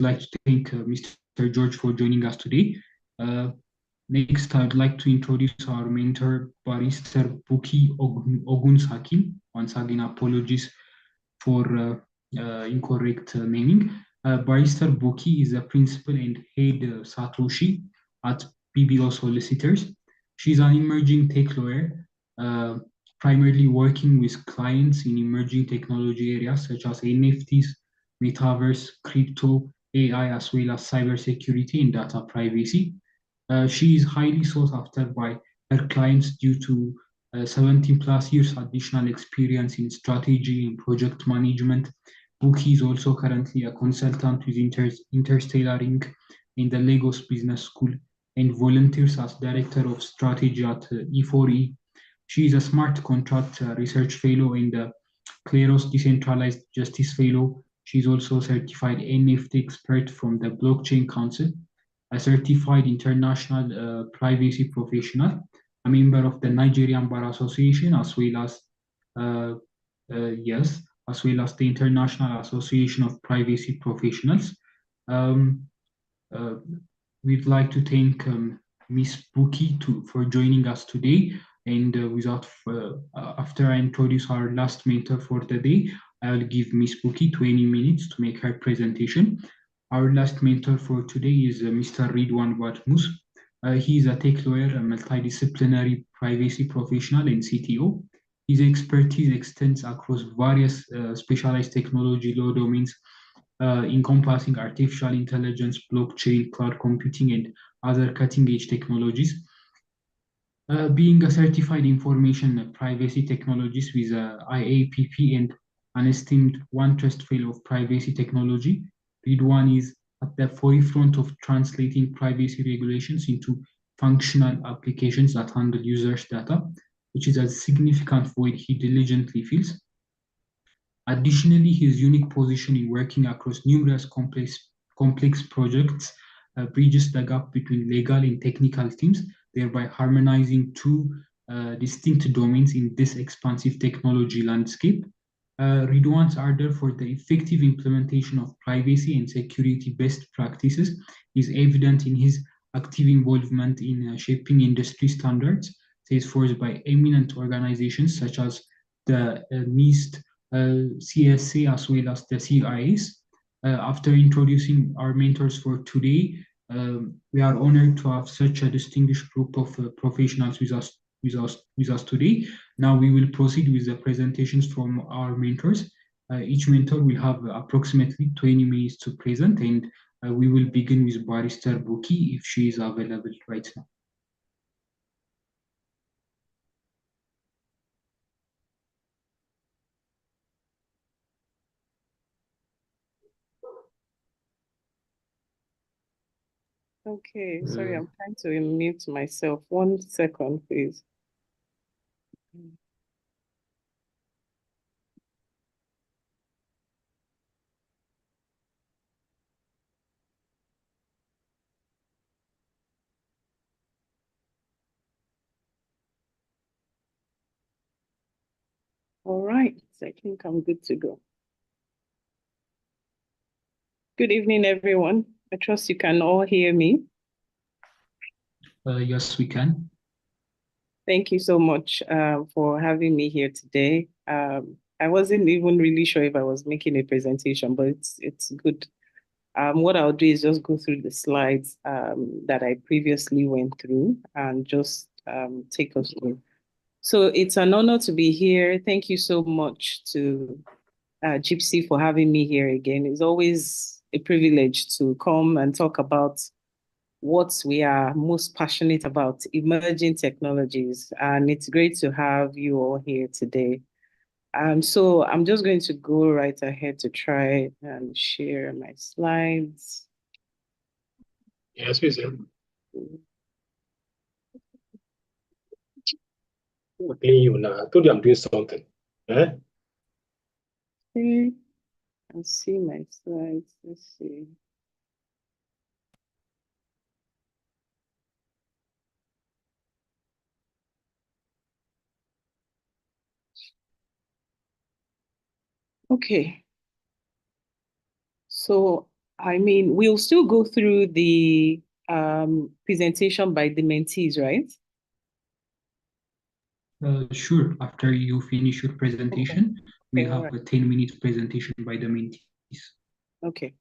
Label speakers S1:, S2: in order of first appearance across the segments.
S1: like to thank Mr. George for joining us today. Uh, Next, I'd like to introduce our mentor, Barrister Buki Ogunsaki. Once again, apologies for incorrect naming. Barrister Buki is a principal and head Satoshi at BBO Solicitors. She's an emerging tech lawyer, uh, primarily working with clients in emerging technology areas such as NFTs, Metaverse, crypto, AI, as well as cybersecurity and data privacy. She is highly sought after by her clients due to 17 plus years additional experience in strategy and project management. Buki is also currently a consultant with Interstellar Inc. in the Lagos Business School and volunteers as Director of Strategy at E4E. She is a smart contract research fellow and the Kleros Decentralized Justice Fellow. She is also a certified NFT expert from the Blockchain Council, a certified international privacy professional, a member of the Nigerian Bar Association, as well as uh, yes, as well as the International Association of Privacy Professionals. Um, uh, we'd like to thank Miss Buki for joining us today. And after I introduce our last mentor for the day, I'll give Miss Buki 20 minutes to make her presentation. Our last mentor for today is Mr. Ridwan Batmus. He is a tech lawyer, a multidisciplinary privacy professional, and CTO. His expertise extends across various specialized technology law domains, encompassing artificial intelligence, blockchain, cloud computing, and other cutting-edge technologies. Being a certified information privacy technologist with IAPP and an esteemed One Trust Fellow of Privacy Technology, Ridwan is at the forefront of translating privacy regulations into functional applications that handle users' data, which is a significant void he diligently fills. Additionally, his unique position in working across numerous complex projects bridges the gap between legal and technical teams, thereby harmonizing two distinct domains in this expansive technology landscape. Ridwan's ardor for the effective implementation of privacy and security best practices is evident in his active involvement in shaping industry standards set forth by eminent organizations such as the NIST, CSA, as well as the CIS. After introducing our mentors for today, we are honored to have such a distinguished group of professionals with us today. Now we will proceed with the presentations from our mentors. Each mentor will have approximately 20 minutes to present, and we will begin with Barrister Buki if she is available right now.
S2: Okay, sorry, I'm trying to unmute myself. 1 second, please. All right, I think I'm good to go. Good evening, everyone. I trust you can all hear me.
S1: Yes, we can.
S2: Thank you so much for having me here today. I wasn't even really sure if I was making a presentation, but it's good. What I'll do is just go through the slides that I previously went through and just take us through. So it's an honor to be here. Thank you so much to JIIPCC for having me here again. It's always a privilege to come and talk about what we are most passionate about, emerging technologies. And it's great to have you all here today. So I'm just going to go right ahead to try and share my slides.
S3: Yes, please. You now. I told you I'm doing something. Eh?
S2: Okay, I'll see my slides. Let's see. Okay. So I mean, we'll still go through the presentation by the mentees, right?
S1: Sure. After you finish your
S2: Okay.
S1: presentation,
S2: Okay,
S1: we'll
S2: all
S1: have
S2: right.
S1: a 10-minute presentation by the mentees.
S2: Okay.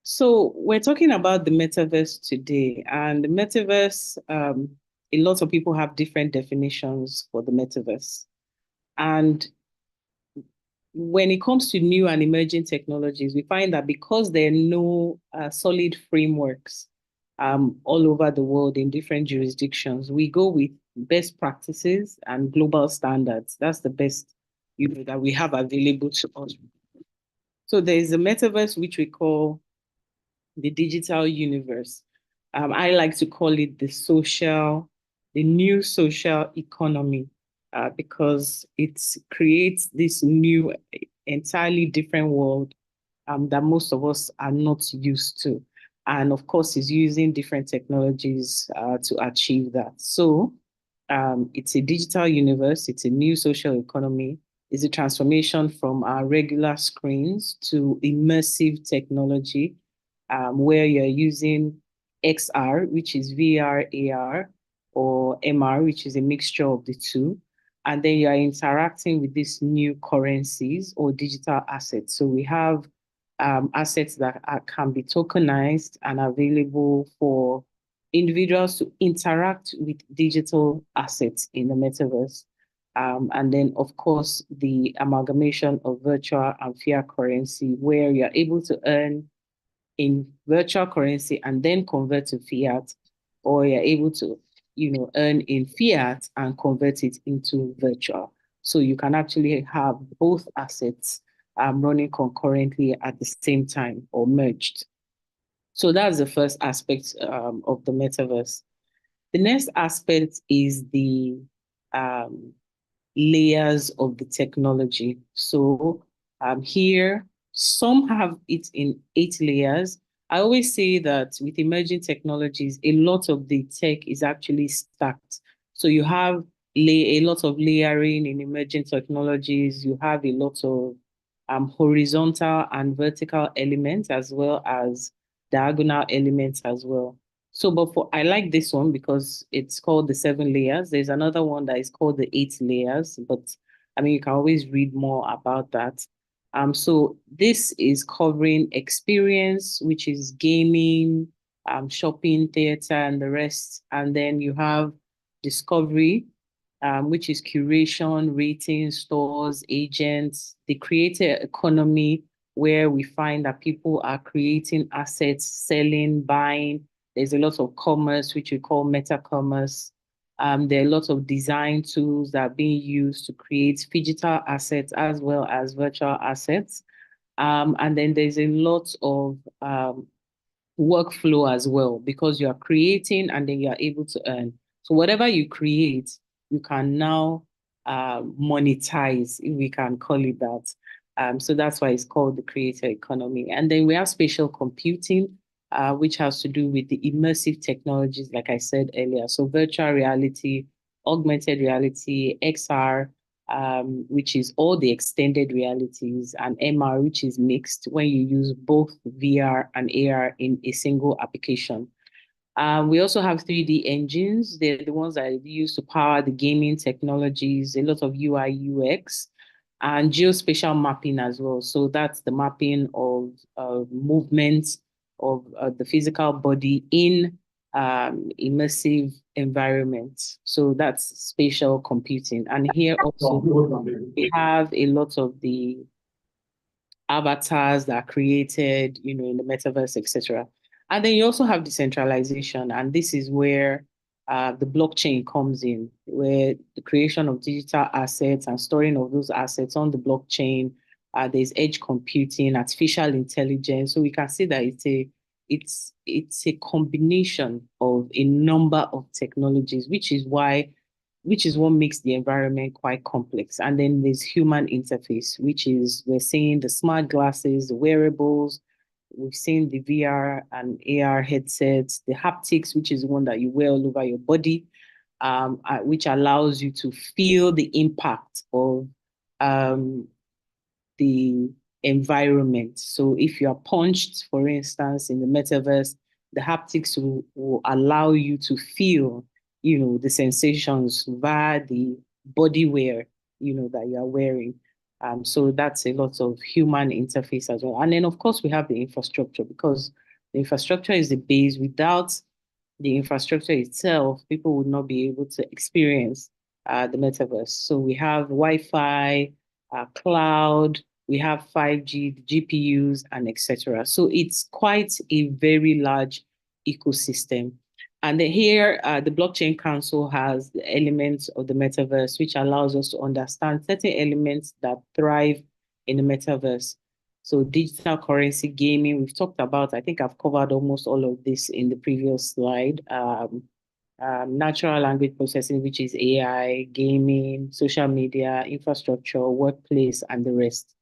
S2: So we're talking about the metaverse today, and the metaverse, a lot of people have different definitions for the metaverse. And when it comes to new and emerging technologies, we find that because there are no solid frameworks all over the world in different jurisdictions, we go with best practices and global standards. That's the best, that we have available to us. So there is a metaverse which we call the digital universe. I like to call it the new social economy, because it creates this new, entirely different world that most of us are not used to. And of course, is using different technologies to achieve that. So it's a digital universe, it's a new social economy, it's a transformation from our regular screens to immersive technology, where you're using XR, which is VR, AR, or MR, which is a mixture of the two. And then you are interacting with these new currencies or digital assets. So we have assets that can be tokenized and available for individuals to interact with digital assets in the metaverse. And then, of course, the amalgamation of virtual and fiat currency, where you're able to earn in virtual currency and then convert to fiat, or you're able to, earn in fiat and convert it into virtual. So you can actually have both assets running concurrently at the same time or merged. So that's the first aspect of the metaverse. The next aspect is the um, layers of the technology. So here, some have it in 8 layers. I always say that with emerging technologies, a lot of the tech is actually stacked. So you have a lot of layering in emerging technologies. You have a lot of horizontal and vertical elements, as well as diagonal elements as well. So, but I like this one because it's called the 7 layers. There's another one that is called the 8 layers, but I mean, you can always read more about that. So this is covering experience, which is gaming, shopping, theater, and the rest. And then you have discovery, which is curation, rating, stores, agents, the creator economy, where we find that people are creating assets, selling, buying. There's a lot of commerce, which we call meta commerce. There are lots of design tools that are being used to create phygital assets as well as virtual assets. And then there's a lot of workflow as well, because you are creating and then you are able to earn. So whatever you create, you can now monetize, if we can call it that. So that's why it's called the creator economy. And then we have spatial computing, which has to do with the immersive technologies, like I said earlier. So virtual reality, augmented reality, XR, which is all the extended realities, and MR, which is mixed when you use both VR and AR in a single application. We also have 3D engines. They're the ones that are used to power the gaming technologies, a lot of UI, UX, and geospatial mapping as well. So that's the mapping of movements of the physical body in immersive environments. So that's spatial computing. And here also, we have a lot of the avatars that are created, in the metaverse, etc. And then you also have decentralization, and this is where the blockchain comes in, where the creation of digital assets and storing of those assets on the blockchain. There's edge computing, artificial intelligence. So we can see that it's a combination of a number of technologies, which is what makes the environment quite complex. And then there's human interface, which is, we're seeing the smart glasses, the wearables, we've seen the VR and AR headsets, the haptics, which is the one that you wear all over your body, which allows you to feel the impact of the environment. So if you are punched, for instance, in the metaverse, the haptics will allow you to feel, the sensations via the body wear, that you are wearing. So that's a lot of human interface as well. And then, of course, we have the infrastructure, because the infrastructure is the base. Without the infrastructure itself, people would not be able to experience the metaverse. So we have Wi-Fi, cloud, we have 5G, the GPUs, and etc. So it's quite a very large ecosystem. And then here, the Blockchain Council has the elements of the metaverse, which allows us to understand certain elements that thrive in the metaverse. So digital currency, gaming, we've talked about, I think I've covered almost all of this in the previous slide. Natural language processing, which is AI, gaming, social media, infrastructure, workplace, and the rest.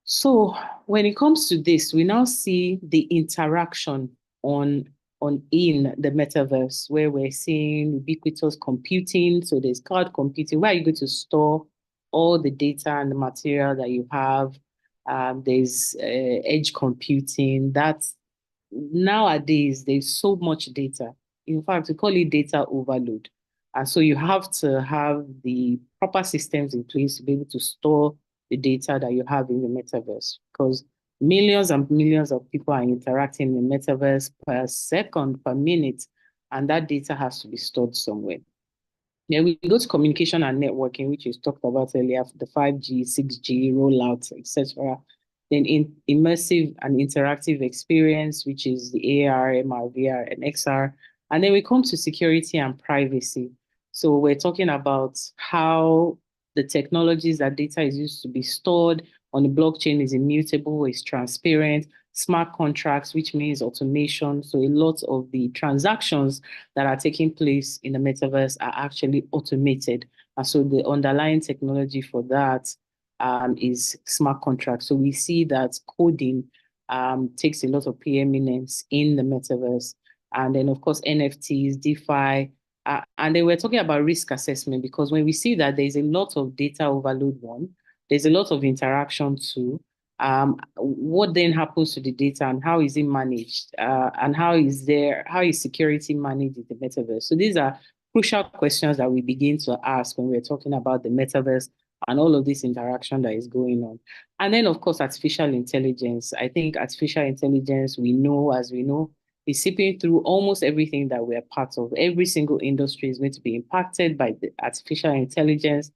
S2: So when it comes to this, we now see the interaction in the metaverse, where we're seeing ubiquitous computing. So there's cloud computing, where you're going to store all the data and the material that you have. There's edge computing. That's nowadays, there's so much data. In fact, we call it data overload. And so you have to have the proper systems in place to be able to store the data that you have in the metaverse, because millions and millions of people are interacting in the metaverse per second, per minute, and that data has to be stored somewhere. Then we go to communication and networking, which is talked about earlier, the 5G, 6G rollouts, etc. Then immersive and interactive experience, which is the AR, MR, VR, and XR. And then we come to security and privacy. So we're talking about how the technologies that data is used to be stored on the blockchain is immutable, is transparent, smart contracts, which means automation. So a lot of the transactions that are taking place in the metaverse are actually automated. And so the underlying technology for that is smart contracts. So we see that coding takes a lot of preeminence in the metaverse. And then, of course, NFTs, DeFi, and then we're talking about risk assessment, because when we see that there's a lot of data overload, there's a lot of interaction too. What then happens to the data, and how is it managed? And how is security managed in the metaverse? So these are crucial questions that we begin to ask when we're talking about the metaverse and all of this interaction that is going on. And then, of course, artificial intelligence. I think artificial intelligence, we know, is seeping through almost everything that we're part of. Every single industry is going to be impacted by the artificial intelligence.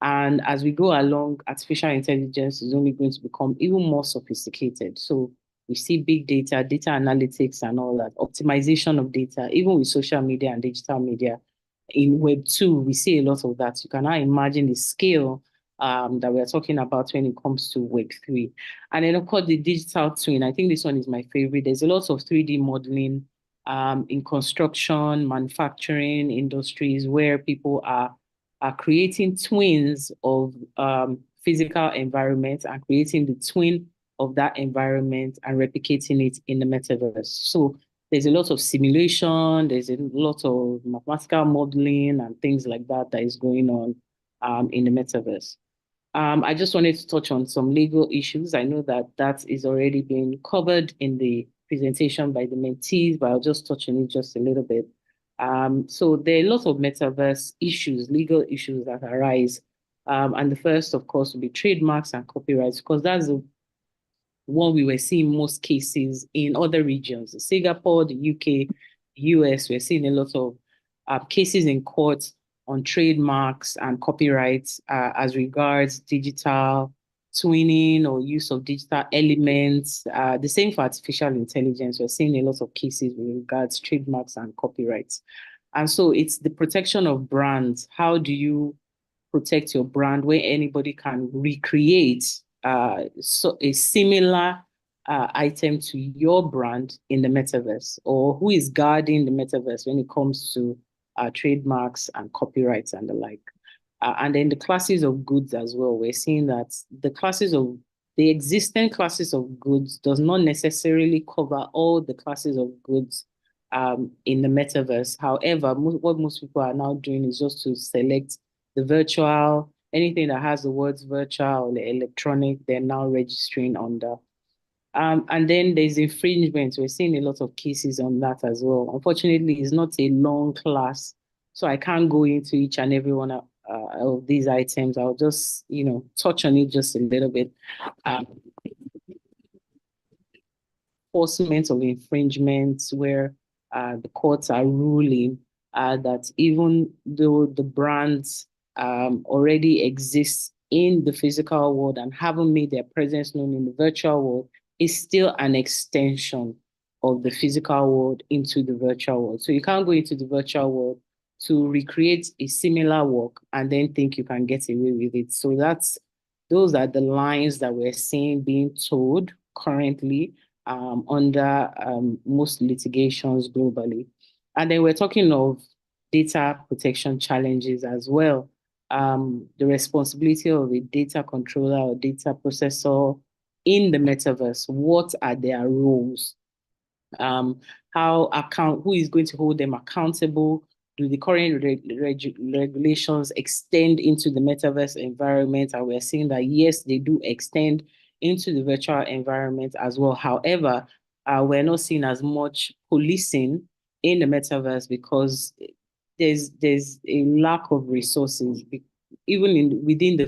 S2: And as we go along, artificial intelligence is only going to become even more sophisticated. So we see big data, data analytics and all that, optimization of data, even with social media and digital media. In Web 2, we see a lot of that. You can now imagine the scale that we're talking about when it comes to Web 3. And then, of course, the digital twin. I think this one is my favorite. There's a lot of 3D modeling in construction, manufacturing industries, where people are creating twins of physical environments and creating the twin of that environment and replicating it in the metaverse. So there's a lot of simulation, there's a lot of mathematical modeling and things like that is going on in the metaverse. I just wanted to touch on some legal issues. I know that is already being covered in the presentation by the mentees, but I'll just touch on it just a little bit. So there are lots of metaverse issues, legal issues that arise. And the first, of course, will be trademarks and copyrights, because that's the one we were seeing most cases in other regions. Singapore, the UK, US, we're seeing a lot of cases in court on trademarks and copyrights as regards digital twinning or use of digital elements. The same for artificial intelligence. We're seeing a lot of cases with regards trademarks and copyrights. And so it's the protection of brands. How do you protect your brand where anybody can recreate so a similar item to your brand in the metaverse? Or who is guarding the metaverse when it comes to trademarks and copyrights and the like? And then the classes of goods as well. We're seeing that the existing classes of goods does not necessarily cover all the classes of goods in the metaverse. However, what most people are now doing is just to select the virtual anything that has the words virtual or electronic, they're now registering under. And then there's infringement. We're seeing a lot of cases on that as well. Unfortunately, it's not a long class, so I can't go into each and every one of these items. I'll just, touch on it just a little bit. Enforcement of infringements where the courts are ruling that even though the brands already exist in the physical world and haven't made their presence known in the virtual world, is still an extension of the physical world into the virtual world. So you can't go into the virtual world to recreate a similar work and then think you can get away with it. So those are the lines that we're seeing being told currently under most litigations globally. And then we're talking of data protection challenges as well. The responsibility of a data controller or data processor in the metaverse. What are their roles? Who is going to hold them accountable? Do the current regulations extend into the metaverse environment? And we're seeing that, yes, they do extend into the virtual environment as well. However, we're not seeing as much policing in the metaverse because there's a lack of resources. Even within the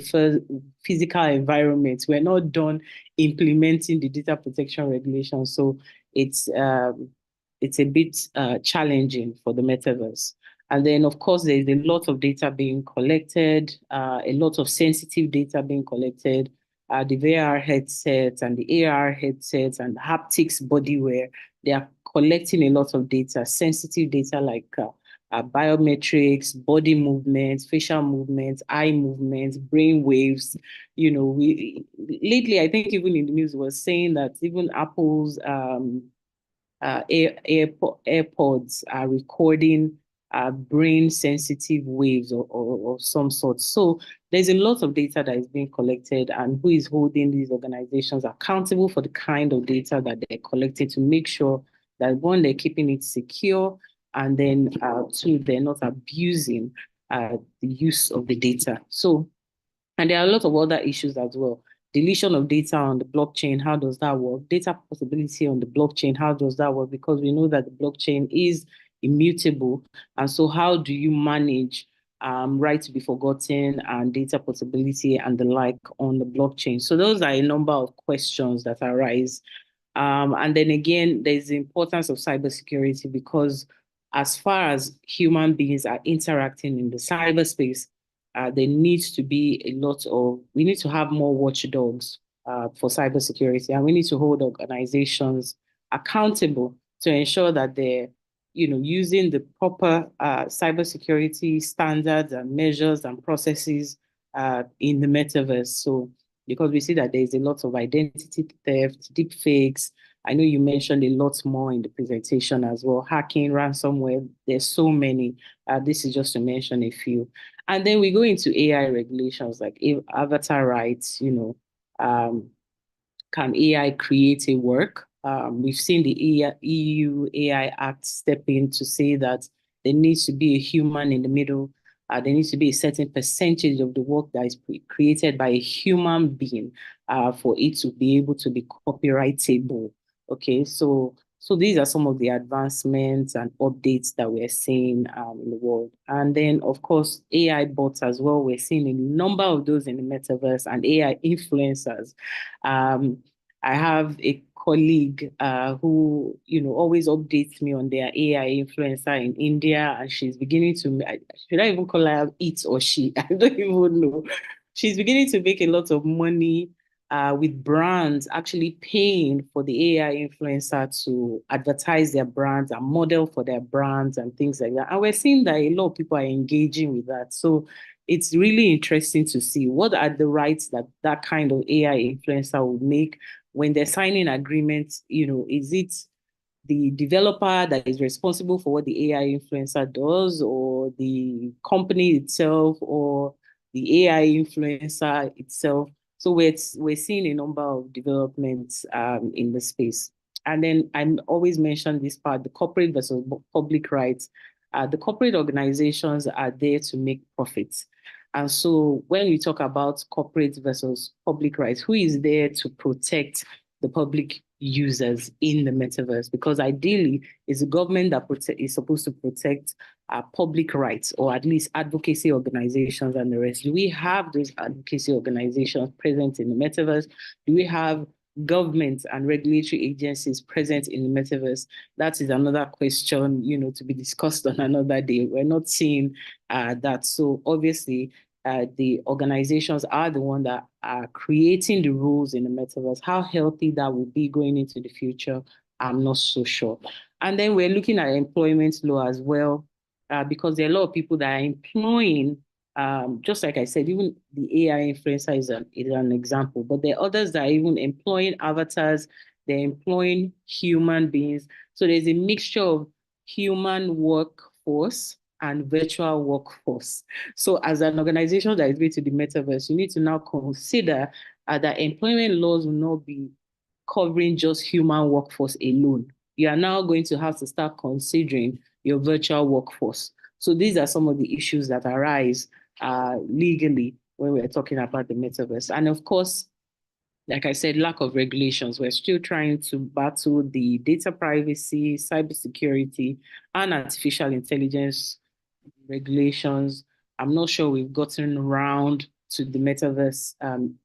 S2: physical environment, we're not done implementing the data protection regulations. So it's a bit challenging for the metaverse. And then, of course, there's a lot of data being collected, a lot of sensitive data being collected, the VR headsets and the AR headsets and haptics bodywear. They are collecting a lot of data, sensitive data like biometrics, body movements, facial movements, eye movements, brain waves. Lately, I think even in the news was saying that even Apple's AirPods are recording brain sensitive waves or some sort. So there's a lot of data that is being collected, and who is holding these organizations accountable for the kind of data that they're collecting to make sure that, one, they're keeping it secure, and then two, they're not abusing the use of the data. So, and there are a lot of other issues as well. Deletion of data on the blockchain, how does that work? Data portability on the blockchain, how does that work? Because we know that the blockchain is immutable. And so how do you manage right to be forgotten and data portability and the like on the blockchain? So those are a number of questions that arise. And then again, there's the importance of cybersecurity, because as far as human beings are interacting in the cyberspace, there needs to be we need to have more watchdogs for cybersecurity, and we need to hold organizations accountable to ensure that they're using the proper cybersecurity standards and measures and processes in the metaverse. So, because we see that there's a lot of identity theft, deep fakes. I know you mentioned a lot more in the presentation as well. Hacking, ransomware, there's so many. This is just to mention a few. And then we go into AI regulations like avatar rights, can AI create a work? We've seen the EU AI Act step in to say that there needs to be a human in the middle. There needs to be a certain percentage of the work that is created by a human being for it to be able to be copyrightable. Okay, so these are some of the advancements and updates that we're seeing in the world. And then, of course, AI bots as well. We're seeing a number of those in the metaverse, and AI influencers. I have a colleague who, always updates me on their AI influencer in India, and she's beginning to, should I even call her it or she? I don't even know. She's beginning to make a lot of money with brands actually paying for the AI influencer to advertise their brands and model for their brands and things like that. And we're seeing that a lot of people are engaging with that. So it's really interesting to see what are the rights that kind of AI influencer will make when they're signing agreements. Is it the developer that is responsible for what the AI influencer does, or the company itself, or the AI influencer itself? So we're seeing a number of developments in the space. And then I always mention this part, the corporate versus public rights. The corporate organizations are there to make profits. And so when we talk about corporate versus public rights, who is there to protect the public users in the metaverse? Because ideally, it's the government that is supposed to protect public rights, or at least advocacy organizations and the rest. Do we have those advocacy organizations present in the metaverse? Do we have governments and regulatory agencies present in the metaverse? That is another question, to be discussed on another day. We're not seeing that. So obviously, the organizations are the ones that are creating the rules in the metaverse. How healthy that will be going into the future, I'm not so sure. And then we're looking at employment law as well, because there are a lot of people that are employing, just like I said, even the AI influencer is an example, but there are others that are even employing avatars, they're employing human beings. So there's a mixture of human workforce and virtual workforce. So as an organization that is going to the metaverse, you need to now consider that employment laws will not be covering just human workforce alone. You are now going to have to start considering your virtual workforce. So these are some of the issues that arise legally when we're talking about the metaverse. And of course, like I said, lack of regulations. We're still trying to battle the data privacy, cybersecurity, and artificial intelligence regulations. I'm not sure we've gotten around to the metaverse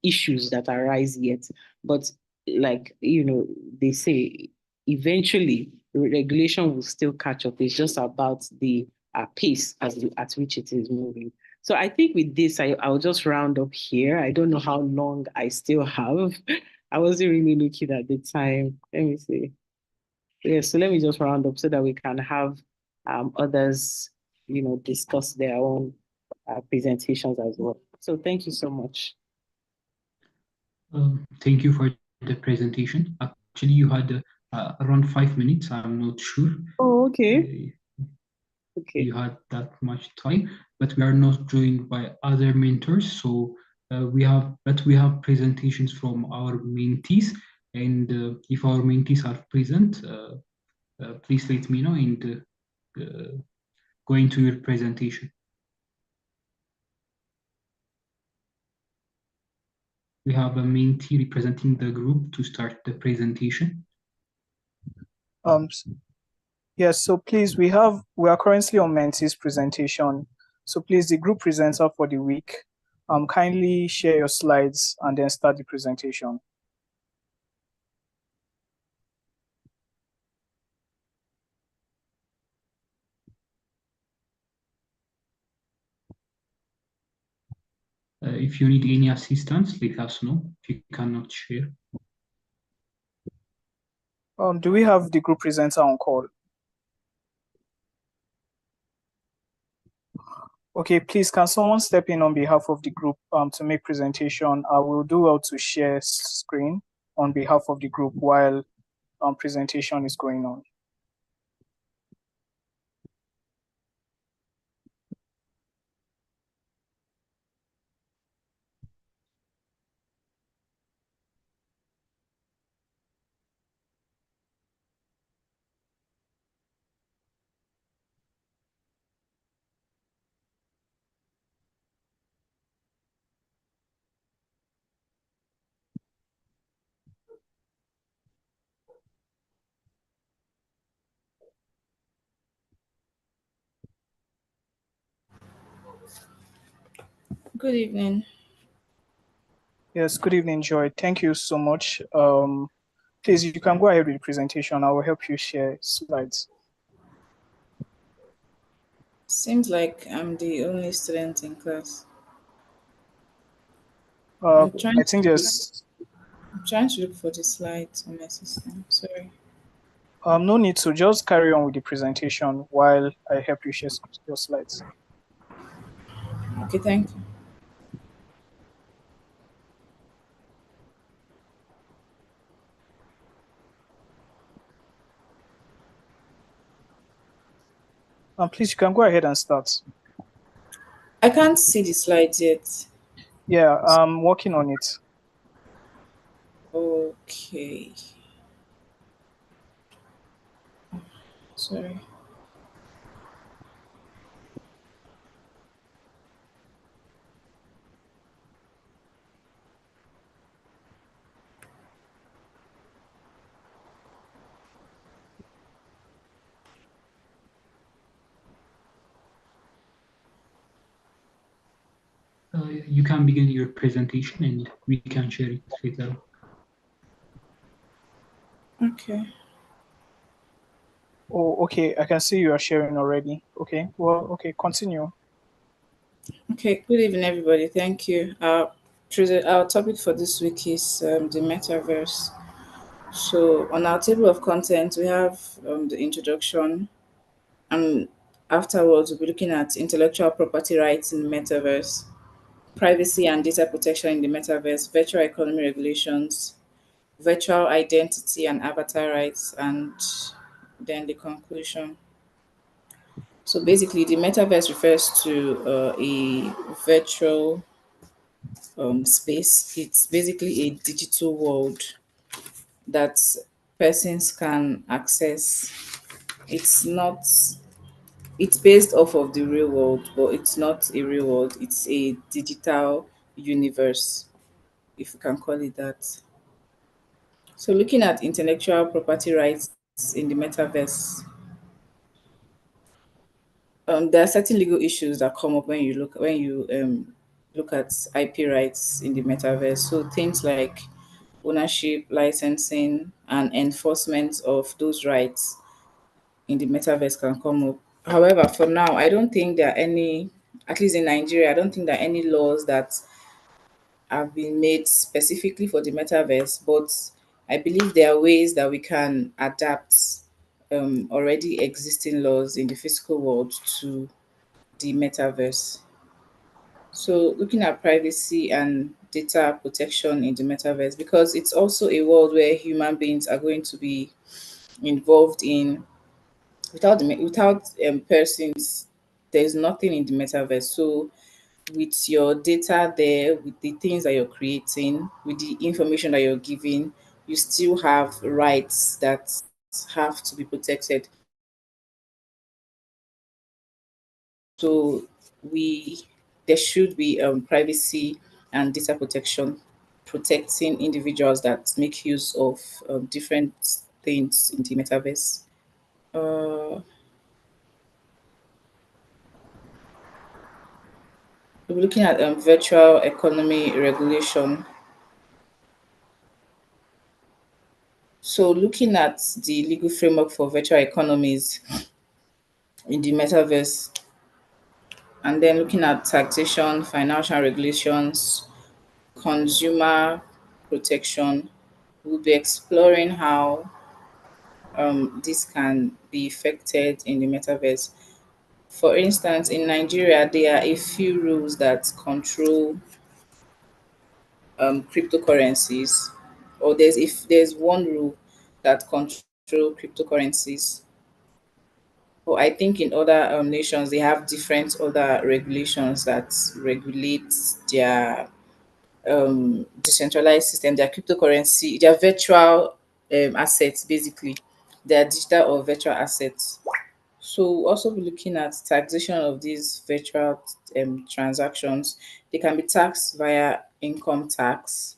S2: issues that arise yet, but they say eventually regulation will still catch up. It's just about the pace at which it is moving. So I think with this, I'll just round up here. I don't know how long I still have. I wasn't really looking at the time. Let me see. Yeah, so let me just round up so that we can have others, discuss their own presentations as well. So thank you so much.
S1: Thank you for the presentation. Actually, you had around 5 minutes. I'm not sure.
S2: Oh, okay.
S1: Okay. You had that much time, but we are not joined by other mentors. So we have presentations from our mentees, and if our mentees are present, please let me know and go into your presentation. We have a mentee representing the group to start the presentation.
S4: Yes, so please, we are currently on mentee's presentation. So please, the group presenter for the week, kindly share your slides and then start the presentation.
S1: If you need any assistance, let us know if you cannot share.
S4: Do we have the group presenter on call? Okay, please, can someone step in on behalf of the group to make presentation? I will do well to share screen on behalf of the group while presentation is going on.
S5: Good evening.
S4: Yes, good evening, Joy. Thank you so much. Please, you can go ahead with the presentation. I will help you share slides.
S5: Seems like I'm the only student in class.
S4: I think
S5: I'm trying to look for the slides on my system. Sorry.
S4: no need to just carry on with the presentation while I help you share your slides.
S5: Okay, thank you.
S4: Please, you can go ahead and start.
S5: I can't see the slides yet.
S4: Yeah, I'm working on it.
S5: Okay. Sorry.
S1: you can begin your presentation and we can share it later.
S5: Okay.
S4: Oh, okay. I can see you are sharing already. Okay. Well, okay. Continue.
S5: Okay. Good evening, everybody. Thank you. Our topic for this week is the metaverse. So, on our table of contents, we have the introduction, and afterwards, we'll be looking at intellectual property rights in the metaverse, privacy and data protection in the metaverse, virtual economy regulations, virtual identity and avatar rights, and then the conclusion. So basically, the metaverse refers to a virtual space. It's basically a digital world that persons can access. It's not, it's based off of the real world, but it's not a real world. It's a digital universe, if we can call it that. So looking at intellectual property rights in the metaverse, there are certain legal issues that come up when you look at IP rights in the metaverse. So things like ownership, licensing, and enforcement of those rights in the metaverse can come up. However, for now, I don't think there are any, at least in Nigeria, I don't think there are any laws that have been made specifically for the metaverse, but I believe there are ways that we can adapt already existing laws in the physical world to the metaverse. So, looking at privacy and data protection in the metaverse, because it's also a world where human beings are going to be involved in without persons, there's nothing in the metaverse. So with your data there, with the things that you're creating, with the information that you're giving, you still have rights that have to be protected. So we there should be privacy and data protection, protecting individuals that make use of different things in the metaverse. Uh, we're looking at virtual economy regulation. So, looking at the legal framework for virtual economies in the metaverse, and then looking at taxation, financial regulations, consumer protection, we'll be exploring how this can be affected in the metaverse. For instance, in Nigeria, there are a few rules that control cryptocurrencies, or if there's one rule that control cryptocurrencies. But I think in other nations they have different other regulations that regulate their decentralized system, their cryptocurrency, their virtual assets, basically, their digital or virtual assets. So we'll also be looking at taxation of these virtual transactions. They can be taxed via income tax,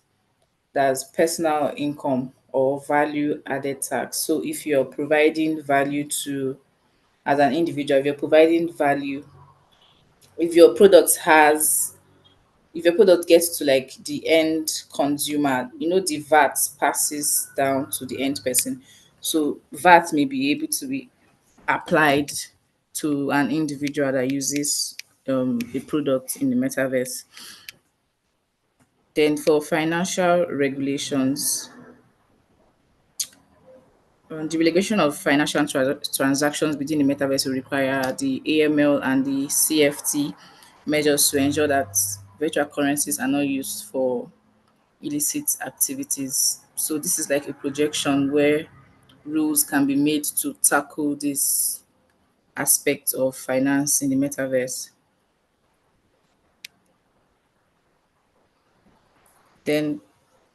S5: that's personal income, or value added tax. So if you're providing value to, as an individual, if you're providing value, if your product has, if your product gets to like the end consumer, the VAT passes down to the end person. So VAT may be able to be applied to an individual that uses a product in the metaverse. Then for financial regulations, the regulation of financial transactions within the metaverse will require the AML and the CFT measures to ensure that virtual currencies are not used for illicit activities. So this is like a projection where rules can be made to tackle this aspect of finance in the metaverse. Then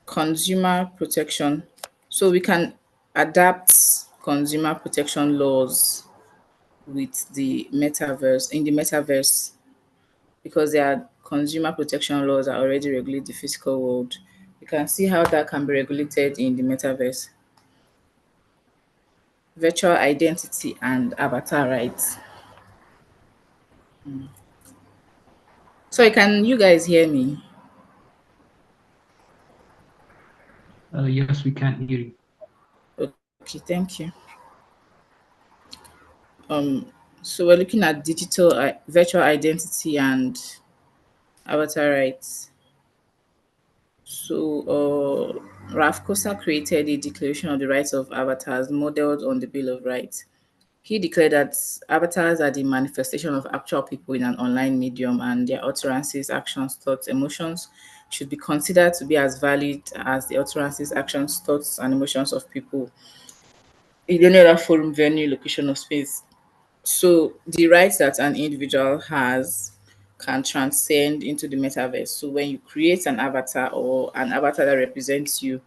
S5: consumer protection. So we can adapt consumer protection laws with the metaverse in the metaverse, because their consumer protection laws are already regulate the physical world. You can see how that can be regulated in the metaverse. Virtual identity and avatar rights. Sorry, can you guys hear me?
S1: Yes, we can hear you.
S5: Okay, thank you. So we're looking at digital virtual identity and avatar rights. So, Ralph Kosa created a Declaration of the Rights of Avatars modeled on the Bill of Rights. He declared that avatars are the manifestation of actual people in an online medium, and their utterances, actions, thoughts, emotions should be considered to be as valid as the utterances, actions, thoughts, and emotions of people in any other forum, venue, location, or space. So the rights that an individual has can transcend into the metaverse. So when you create an avatar or an avatar that represents you,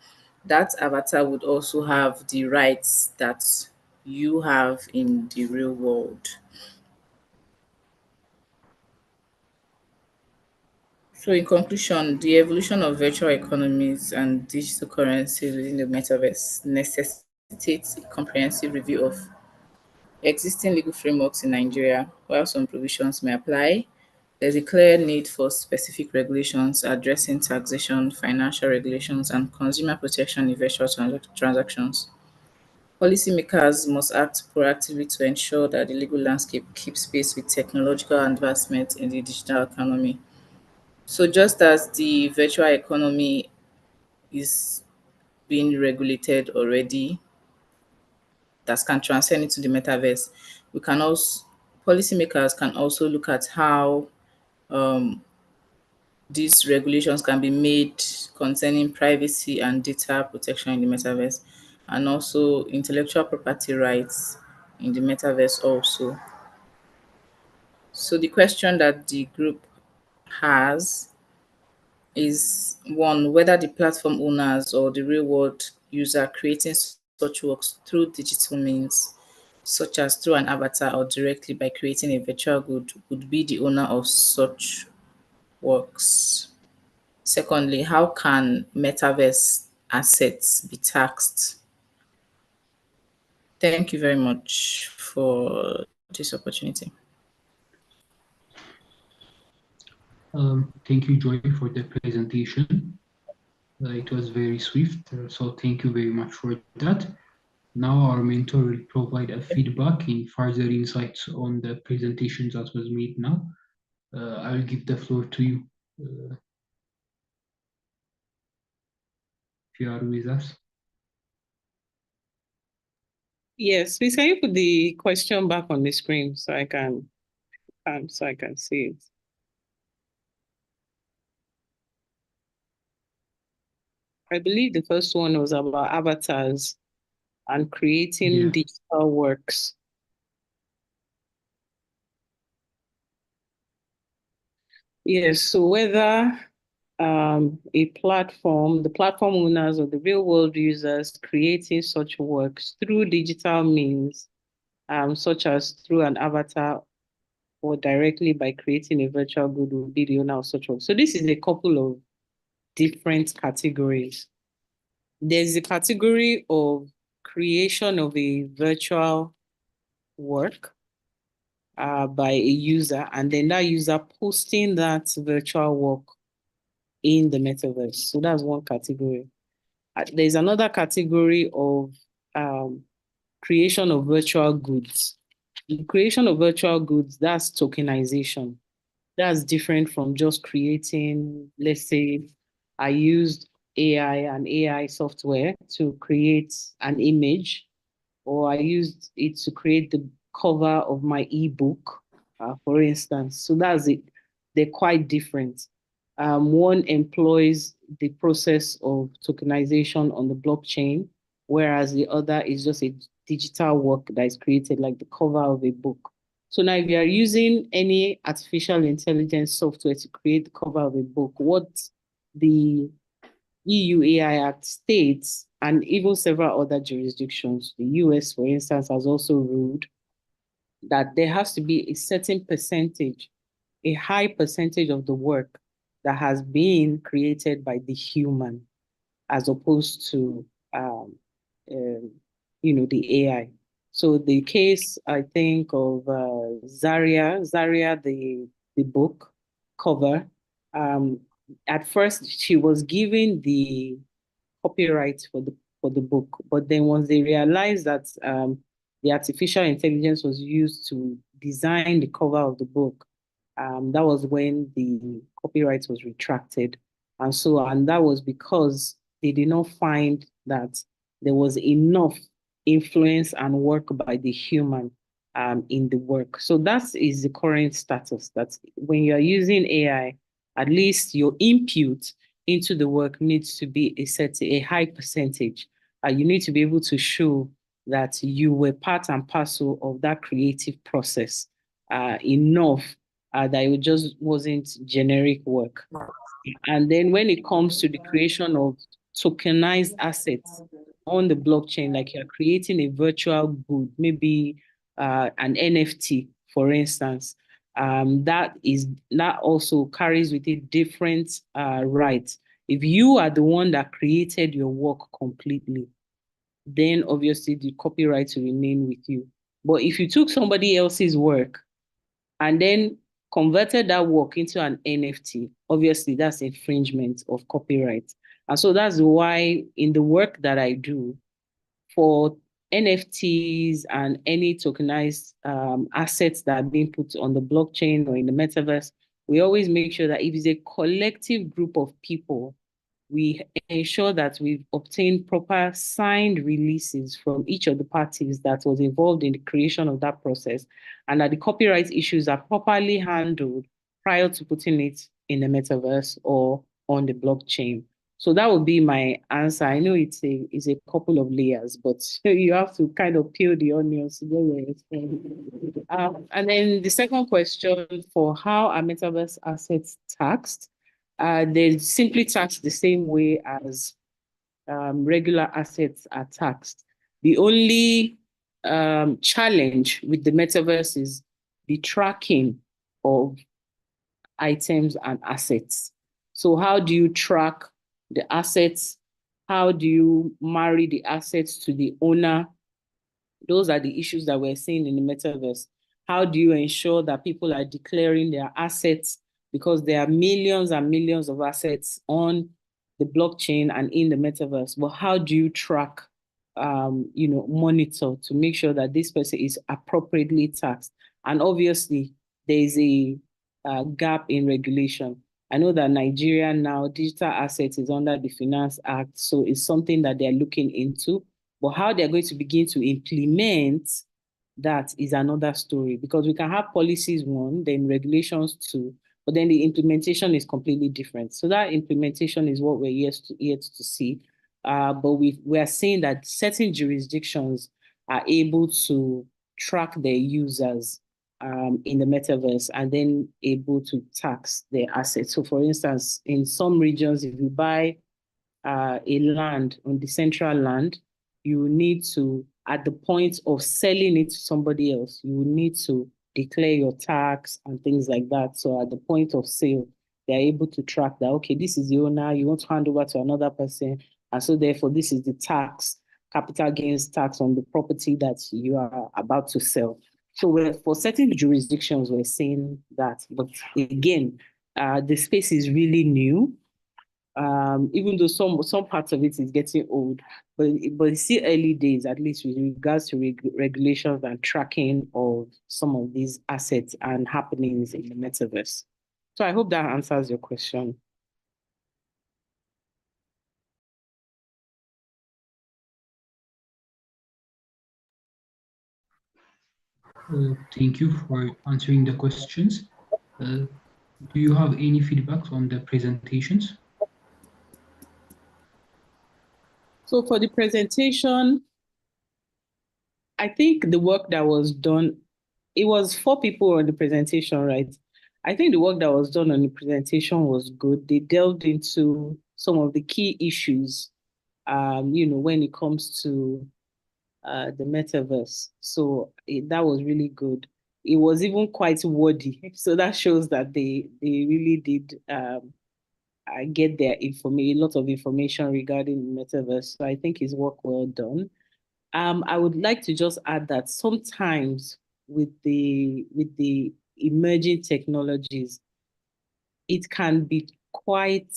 S5: that avatar would also have the rights that you have in the real world. So in conclusion, the evolution of virtual economies and digital currencies within the metaverse necessitates a comprehensive review of existing legal frameworks in Nigeria. While some provisions may apply, there's a clear need for specific regulations addressing taxation, financial regulations, and consumer protection in virtual transactions. Policymakers must act proactively to ensure that the legal landscape keeps pace with technological advancement in the digital economy. So, just as the virtual economy is being regulated already, that can transcend into the metaverse, we can also policymakers can also look at how um, these regulations can be made concerning privacy and data protection in the metaverse, and also intellectual property rights in the metaverse also. So the question that the group has is one, whether the platform owners or the real world user creating such works through digital means, such as through an avatar or directly by creating a virtual good, would be the owner of such works. Secondly, how can metaverse assets be taxed? Thank you very much for this opportunity.
S1: Thank you, Joy, for the presentation. It was very swift, so thank you very much for that. Now our mentor will provide a feedback and further insights on the presentation that was made now. I will give the floor to you if you are with us.
S2: Yes, please can you put the question back on the screen so I can see it? I believe the first one was about avatars and creating digital works. Yes, so whether the platform owners or the real world users creating such works through digital means, such as through an avatar or directly by creating a virtual good will be the owner of such work. So this is a couple of different categories. There's a category of creation of a virtual work by a user, and then that user posting that virtual work in the metaverse. So that's one category. There's another category of creation of virtual goods. The creation of virtual goods, that's tokenization. That's different from just creating, let's say, I used AI and AI software to create an image, or I used it to create the cover of my ebook, for instance. So that's it. They're quite different. One employs the process of tokenization on the blockchain, whereas the other is just a digital work that is created, like the cover of a book. So now, if you are using any artificial intelligence software to create the cover of a book, what the EU AI Act states, and even several other jurisdictions, the US, for instance, has also ruled that there has to be a certain percentage, a high percentage of the work that has been created by the human, as opposed to, um, the AI. So the case, I think, of Zaria, the book, cover. At first, she was given the copyright for the book, but then once they realized that the artificial intelligence was used to design the cover of the book, that was when the copyright was retracted. And that was because they did not find that there was enough influence and work by the human in the work. So that is the current status, that when you're using AI, at least your input into the work needs to be a high percentage. You need to be able to show that you were part and parcel of that creative process enough that it just wasn't generic work. And then when it comes to the creation of tokenized assets on the blockchain, like you're creating a virtual good, maybe an NFT, for instance, that also carries with it different rights. If you are the one that created your work completely, then obviously the copyright will remain with you. But if you took somebody else's work and then converted that work into an NFT, obviously that's infringement of copyright. And so that's why in the work that I do for NFTs and any tokenized assets that are being put on the blockchain or in the metaverse, we always make sure that if it's a collective group of people, we ensure that we've obtained proper signed releases from each of the parties that was involved in the creation of that process, and that the copyright issues are properly handled prior to putting it in the metaverse or on the blockchain. So that would be my answer. I know it's a couple of layers, but you have to kind of peel the onions to go where it's from. And then the second question, for how are metaverse assets taxed? They're simply taxed the same way as regular assets are taxed. The only challenge with the metaverse is the tracking of items and assets. So how do you track the assets? How do you marry the assets to the owner? Those are the issues that we're seeing in the metaverse. How do you ensure that people are declaring their assets? Because there are millions and millions of assets on the blockchain and in the metaverse. But how do you track, monitor to make sure that this person is appropriately taxed? And obviously, there is a gap in regulation. I know that Nigeria now, digital assets is under the Finance Act, so it's something that they're looking into. But how they're going to begin to implement that is another story, because we can have policies one, then regulations two, but then the implementation is completely different. So that implementation is what we're yet to see. But we are seeing that certain jurisdictions are able to track their users in the metaverse and then able to tax their assets. So for instance, in some regions, if you buy a land on the central land, you need to, at the point of selling it to somebody else, you need to declare your tax and things like that. So at the point of sale, they're able to track that, okay, this is the owner, you want to hand over to another person. And so therefore, this is the tax, capital gains tax on the property that you are about to sell. So for certain jurisdictions, we're seeing that. But again, the space is really new. Even though some parts of it is getting old, but it's still early days, at least with regards to regulations and tracking of some of these assets and happenings in the metaverse. So I hope that answers your question.
S1: Thank you for answering the questions. Do you have any feedback on the presentations?
S2: So for the presentation, I think the work that was done, it was 4 people on the presentation, right? I think the work that was done on the presentation was good. They delved into some of the key issues, when it comes to the metaverse. So that was really good. It was even quite wordy. So that shows that they really did get their a lot of information regarding the metaverse. So I think it's work well done. I would like to just add that sometimes with the emerging technologies, it can be quite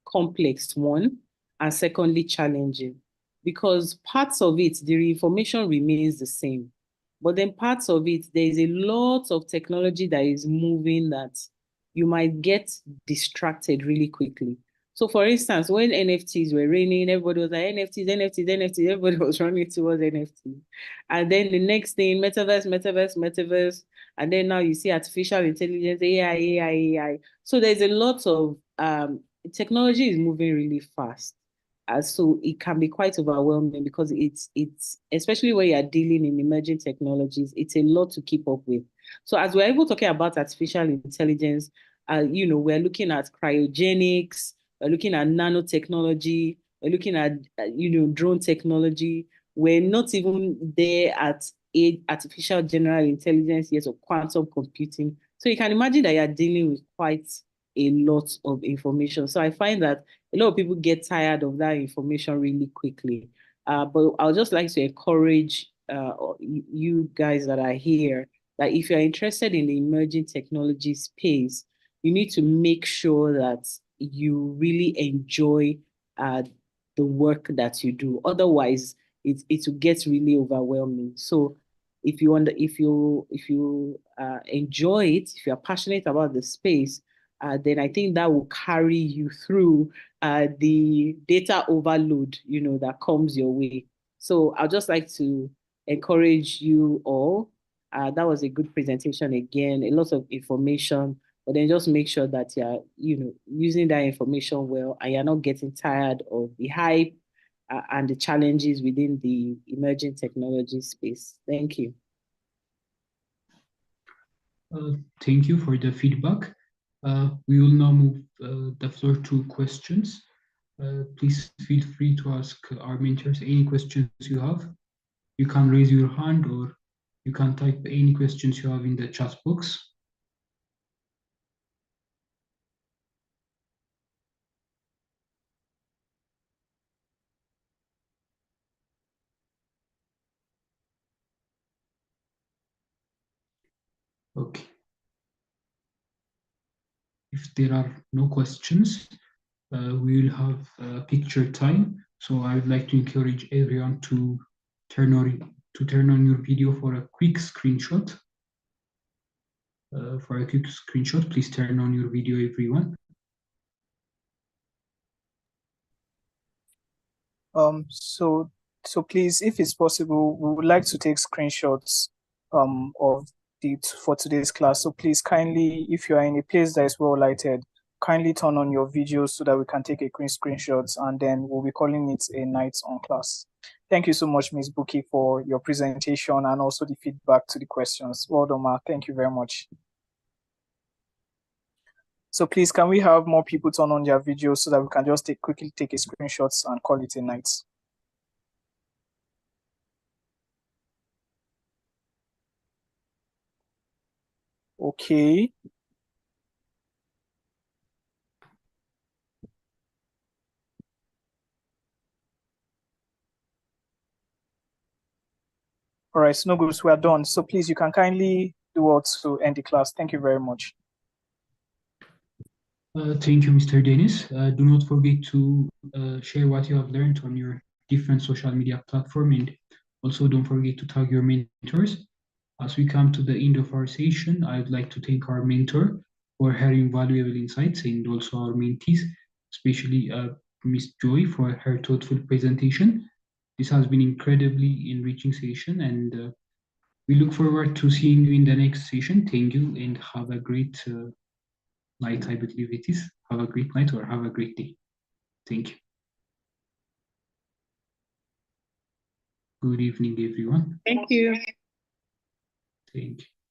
S2: complex, one, and secondly, challenging. Because parts of it, the information remains the same. But then parts of it, there is a lot of technology that is moving that you might get distracted really quickly. So for instance, when NFTs were raining, everybody was like, NFTs, NFTs, NFTs, everybody was running towards NFTs. And then the next thing, metaverse, metaverse, metaverse. And then now you see artificial intelligence, AI, AI, AI. So there's a lot of technology is moving really fast. So it can be quite overwhelming because it's especially when you're dealing in emerging technologies, it's a lot to keep up with. So as we're able talking about artificial intelligence, we're looking at cryogenics, we're looking at nanotechnology, we're looking at drone technology. We're not even there at artificial general intelligence yet, or quantum computing. So you can imagine that you're dealing with quite a lot of information. So I find that a lot of people get tired of that information really quickly. But I would just like to encourage you guys that are here that if you're interested in the emerging technology space, you need to make sure that you really enjoy the work that you do. Otherwise, it will get really overwhelming. So if you enjoy it, if you're passionate about the space, then I think that will carry you through the data overload, that comes your way. So I'd just like to encourage you all. That was a good presentation again, a lot of information, but then just make sure that you're, using that information well, and you're not getting tired of the hype and the challenges within the emerging technology space. Thank you.
S1: Thank you for the feedback. We will now move the floor to questions. Please feel free to ask our mentors any questions you have. You can raise your hand, or you can type any questions you have in the chat box. Okay. If there are no questions, we will have picture time. So I would like to encourage everyone to turn on your video for a quick screenshot. Please turn on your video, everyone.
S4: So please, if it's possible, we would like to take screenshots of for today's class. So please kindly, if you are in a place that is well lighted, kindly turn on your video so that we can take a quick screenshots, and then we'll be calling it a night on class. Thank you so much, Ms. Buki, for your presentation and also the feedback to the questions. Well done, Ma. Thank you very much. So please, can we have more people turn on their videos so that we can just quickly take a screenshots and call it a night? Okay. All right, so no groups, we are done. So please, you can kindly do what to end the class. Thank you very much.
S1: Thank you, Mr. Dennis. Do not forget to share what you have learned on your different social media platform, and also don't forget to tag your mentors. As we come to the end of our session, I would like to thank our mentor for her invaluable insights, and also our mentees, especially Ms. Joy, for her thoughtful presentation. This has been incredibly enriching session, and we look forward to seeing you in the next session. Thank you, and have a great night, I believe it is. Have a great night, or have a great day. Thank you. Good evening, everyone.
S2: Thank you.
S1: Thank you.